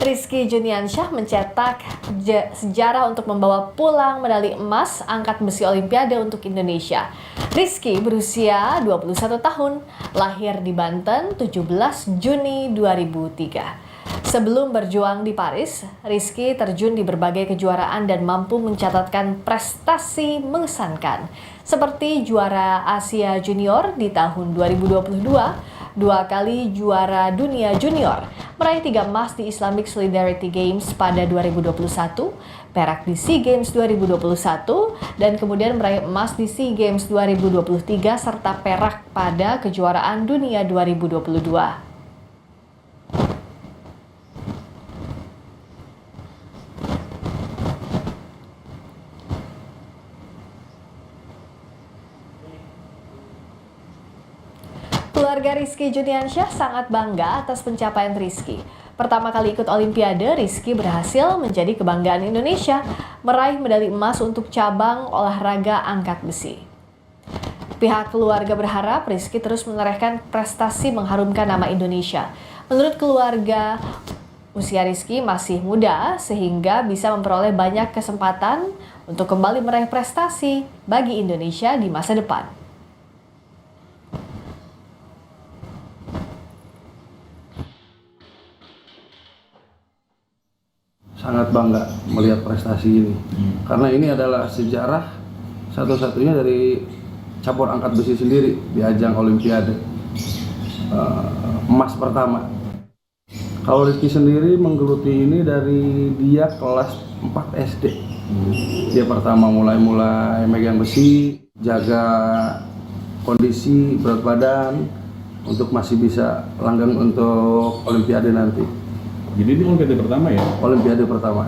Rizky Juniansyah mencetak sejarah untuk membawa pulang medali emas angkat besi Olimpiade untuk Indonesia. Rizky berusia 21 tahun, lahir di Banten 17 Juni 2003. Sebelum berjuang di Paris, Rizky terjun di berbagai kejuaraan dan mampu mencatatkan prestasi mengesankan, seperti juara Asia Junior di tahun 2022, 2 kali juara dunia junior, meraih 3 emas di Islamic Solidarity Games pada 2021, perak di SEA Games 2021, dan kemudian meraih emas di SEA Games 2023 serta perak pada kejuaraan dunia 2022. Keluarga Rizky Juniansyah sangat bangga atas pencapaian Rizky. Pertama kali ikut Olimpiade, Rizky berhasil menjadi kebanggaan Indonesia, meraih medali emas untuk cabang olahraga angkat besi. Pihak keluarga berharap Rizky terus menorehkan prestasi mengharumkan nama Indonesia. Menurut keluarga, usia Rizky masih muda sehingga bisa memperoleh banyak kesempatan untuk kembali meraih prestasi bagi Indonesia di masa depan. Sangat bangga melihat prestasi ini, karena ini adalah sejarah satu-satunya dari cabur angkat besi sendiri di ajang Olimpiade, emas pertama. Kalau Rizky sendiri menggeluti ini dari dia kelas 4 SD. Dia pertama mulai megang besi, jaga kondisi berat badan untuk masih bisa langgeng untuk Olimpiade nanti. Jadi ini Olimpiade pertama ya? Olimpiade pertama.